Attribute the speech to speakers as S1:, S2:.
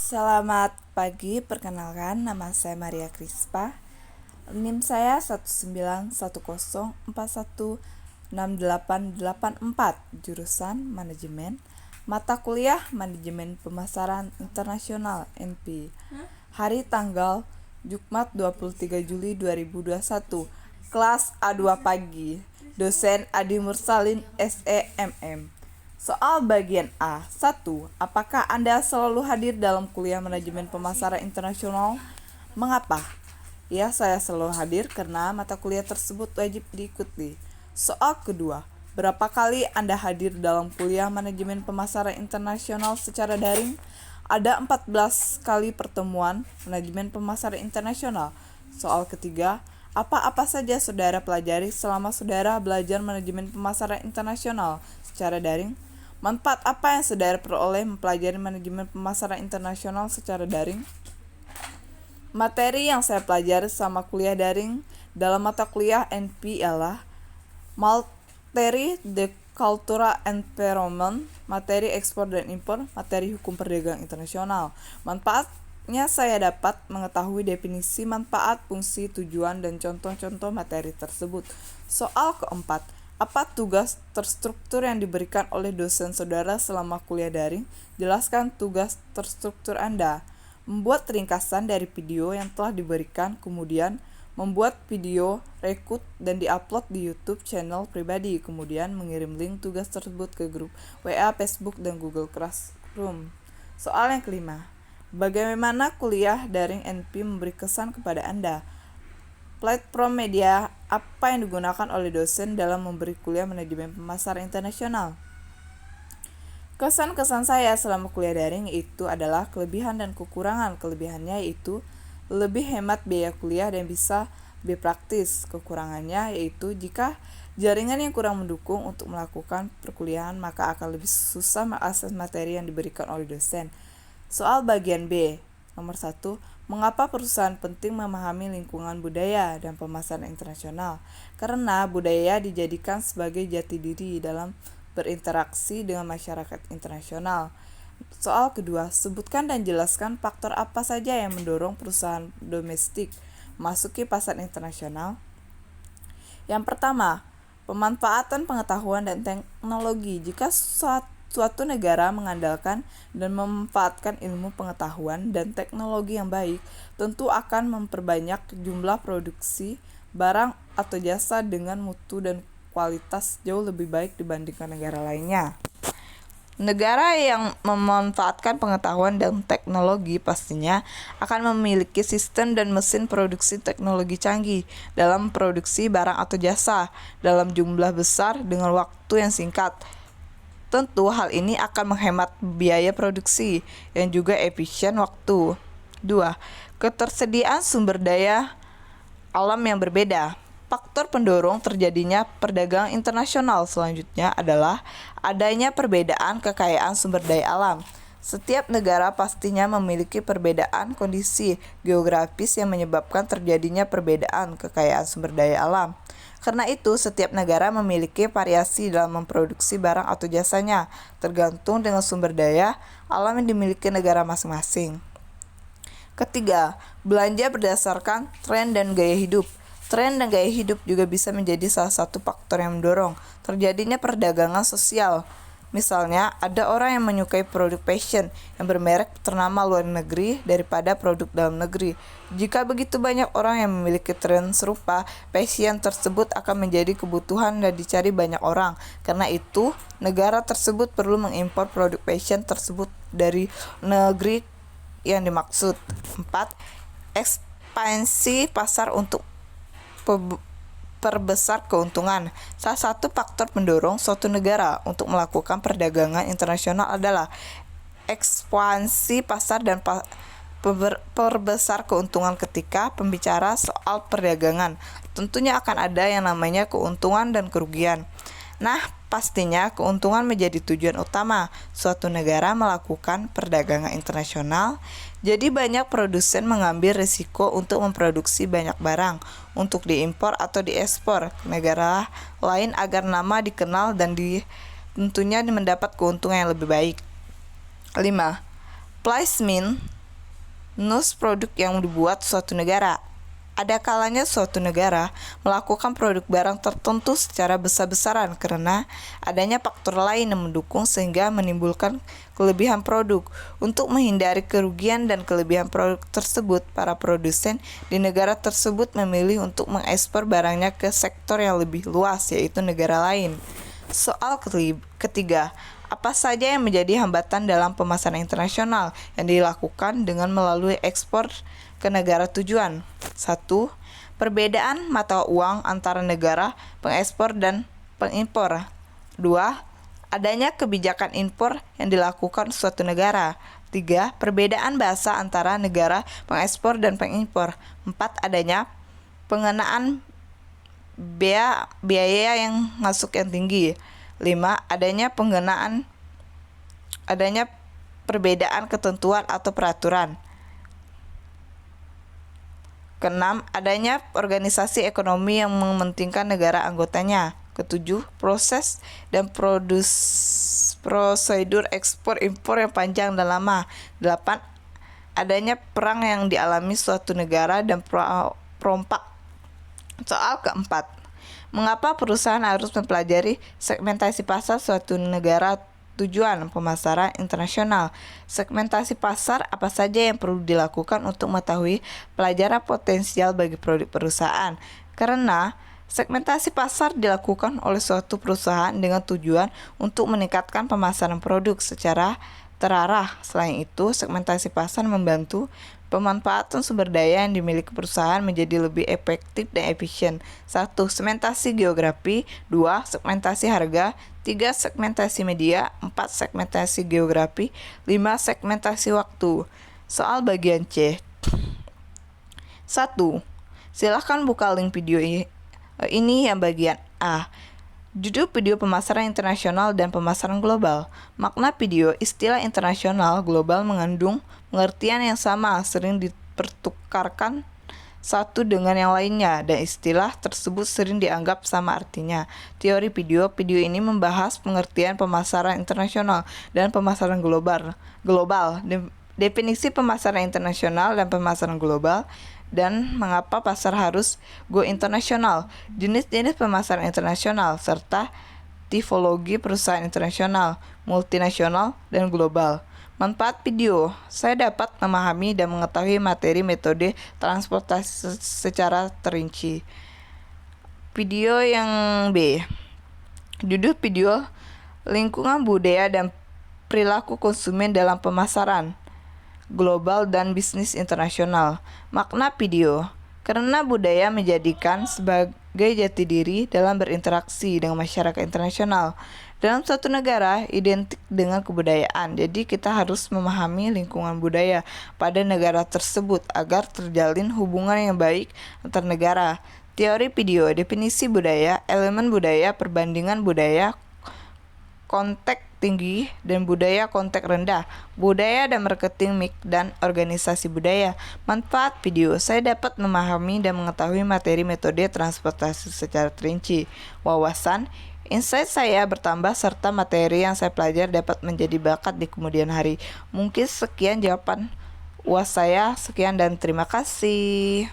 S1: Selamat pagi, perkenalkan nama saya Maria Krispa. NIM saya 19104168884, jurusan Manajemen, mata kuliah Manajemen Pemasaran Internasional (NP). Hari tanggal Jumat 23 Juli 2021. Kelas A2 pagi. Dosen Adi Mursalin SEMM. Soal bagian A. 1. Apakah Anda selalu hadir dalam kuliah Manajemen Pemasaran Internasional? Mengapa? Ya, saya selalu hadir karena mata kuliah tersebut wajib diikuti. Soal kedua. Berapa kali Anda hadir dalam kuliah Manajemen Pemasaran Internasional secara daring? Ada 14 kali pertemuan Manajemen Pemasaran Internasional. Soal ketiga. Apa-apa saja saudara pelajari selama saudara belajar Manajemen Pemasaran Internasional secara daring? Manfaat apa yang saudara peroleh mempelajari Manajemen Pemasaran Internasional secara daring? Materi yang saya pelajari selama kuliah daring dalam mata kuliah NP ialah materi The Cultural Environment, materi ekspor dan impor, materi hukum perdagangan internasional. Manfaatnya saya dapat mengetahui definisi manfaat, fungsi, tujuan, dan contoh-contoh materi tersebut. Soal keempat. Apa tugas terstruktur yang diberikan oleh dosen saudara selama kuliah daring? Jelaskan tugas terstruktur Anda. Membuat ringkasan dari video yang telah diberikan, kemudian membuat video, record, dan diupload di YouTube channel pribadi, kemudian mengirim link tugas tersebut ke grup WA, Facebook, dan Google Classroom. Soal yang kelima. Bagaimana kuliah daring NP memberi kesan kepada Anda? Platform media apa yang digunakan oleh dosen dalam memberi kuliah Manajemen Pemasaran Internasional? Kesan-kesan saya selama kuliah daring itu adalah kelebihan dan kekurangan. Kelebihannya yaitu lebih hemat biaya kuliah dan bisa lebih praktis. Kekurangannya yaitu jika jaringan yang kurang mendukung untuk melakukan perkuliahan, maka akan lebih susah mengakses materi yang diberikan oleh dosen. Soal bagian B. Nomor 1. Mengapa perusahaan penting memahami lingkungan budaya dan pemasaran internasional? Karena budaya dijadikan sebagai jati diri dalam berinteraksi dengan masyarakat internasional. Soal kedua, sebutkan dan jelaskan faktor apa saja yang mendorong perusahaan domestik masuki pasar internasional. Yang pertama, pemanfaatan pengetahuan dan teknologi. Jika suatu negara mengandalkan dan memanfaatkan ilmu pengetahuan dan teknologi yang baik, tentu akan memperbanyak jumlah produksi barang atau jasa dengan mutu dan kualitas jauh lebih baik dibandingkan negara lainnya. Negara yang memanfaatkan pengetahuan dan teknologi pastinya akan memiliki sistem dan mesin produksi teknologi canggih dalam produksi barang atau jasa dalam jumlah besar dengan waktu yang singkat. Tentu hal ini akan menghemat biaya produksi yang juga efisien waktu. 2. Ketersediaan sumber daya alam yang berbeda. Faktor pendorong terjadinya perdagangan internasional selanjutnya adalah adanya perbedaan kekayaan sumber daya alam. Setiap negara pastinya memiliki perbedaan kondisi geografis yang menyebabkan terjadinya perbedaan kekayaan sumber daya alam. Karena itu, setiap negara memiliki variasi dalam memproduksi barang atau jasanya, tergantung dengan sumber daya alam yang dimiliki negara masing-masing. Ketiga, belanja berdasarkan tren dan gaya hidup. Tren dan gaya hidup juga bisa menjadi salah satu faktor yang mendorong terjadinya perdagangan sosial. Misalnya, ada orang yang menyukai produk fashion yang bermerek ternama luar negeri daripada produk dalam negeri. Jika begitu banyak orang yang memiliki tren serupa, fashion tersebut akan menjadi kebutuhan dan dicari banyak orang. Karena itu, negara tersebut perlu mengimpor produk fashion tersebut dari negeri yang dimaksud. 4. Ekspansi pasar untuk perbesar keuntungan. Salah satu faktor pendorong suatu negara untuk melakukan perdagangan internasional adalah ekspansi pasar dan perbesar keuntungan. Ketika pembicara soal perdagangan, tentunya akan ada yang namanya keuntungan dan kerugian. Nah, pastinya keuntungan menjadi tujuan utama suatu negara melakukan perdagangan internasional. Jadi banyak produsen mengambil risiko untuk memproduksi banyak barang untuk diimpor atau diekspor ke negara lain agar nama dikenal dan tentunya mendapat keuntungan yang lebih baik. 5. Placement Nus produk yang dibuat suatu negara. Ada kalanya suatu negara melakukan produk barang tertentu secara besar-besaran karena adanya faktor lain yang mendukung sehingga menimbulkan kelebihan produk. Untuk menghindari kerugian dan kelebihan produk tersebut, para produsen di negara tersebut memilih untuk mengekspor barangnya ke sektor yang lebih luas, yaitu negara lain. Soal ketiga, apa saja yang menjadi hambatan dalam pemasaran internasional yang dilakukan dengan melalui ekspor ke negara tujuan? 1. Perbedaan mata uang antara negara pengekspor dan pengimpor. 2. Adanya kebijakan impor yang dilakukan suatu negara. 3. Perbedaan bahasa antara negara pengekspor dan pengimpor. 4. Adanya pengenaan biaya yang masuk yang tinggi. 5. Adanya perbedaan ketentuan atau peraturan. Keenam, adanya organisasi ekonomi yang mementingkan negara anggotanya. Ketujuh, proses dan prosedur ekspor impor yang panjang dan lama. 8. Adanya perang yang dialami suatu negara dan perompak. Soal keempat, mengapa perusahaan harus mempelajari segmentasi pasar suatu negara tujuan pemasaran internasional? Segmentasi pasar apa saja yang perlu dilakukan untuk mengetahui pelajaran potensial bagi produk perusahaan? Karena segmentasi pasar dilakukan oleh suatu perusahaan dengan tujuan untuk meningkatkan pemasaran produk secara terarah. Selain itu, segmentasi pasar membantu pemanfaatan sumber daya yang dimiliki perusahaan menjadi lebih efektif dan efisien. 1. Segmentasi geografi. 2. Segmentasi harga. 3. Segmentasi media. 4. Segmentasi geografi. 5. Segmentasi waktu. Soal bagian C. 1. Silahkan buka link video ini yang bagian A. Judul video pemasaran internasional dan pemasaran global. Makna video istilah internasional global mengandung pengertian yang sama, sering dipertukarkan satu dengan yang lainnya, dan istilah tersebut sering dianggap sama artinya. Teori video ini membahas pengertian pemasaran internasional dan pemasaran global. Definisi pemasaran internasional dan pemasaran global, dan mengapa pasar harus go internasional, jenis-jenis pemasaran internasional, serta tipologi perusahaan internasional, multinasional, dan global. Manfaat video, saya dapat memahami dan mengetahui materi metode transportasi secara terinci. Video yang B. Judul video, lingkungan budaya dan perilaku konsumen dalam pemasaran global dan bisnis internasional. Makna video, karena budaya menjadikan sebagai jati diri dalam berinteraksi dengan masyarakat internasional. Dalam suatu negara identik dengan kebudayaan, jadi kita harus memahami lingkungan budaya pada negara tersebut agar terjalin hubungan yang baik antar negara. Teori video, definisi budaya, elemen budaya, perbandingan budaya, konteks tinggi dan budaya konteks rendah, budaya dan marketing mix, dan organisasi budaya. Manfaat video, saya dapat memahami dan mengetahui materi metode transportasi secara terinci. Wawasan, insight saya bertambah serta materi yang saya pelajari dapat menjadi bakat di kemudian hari. Mungkin sekian jawaban UAS saya. Sekian dan terima kasih.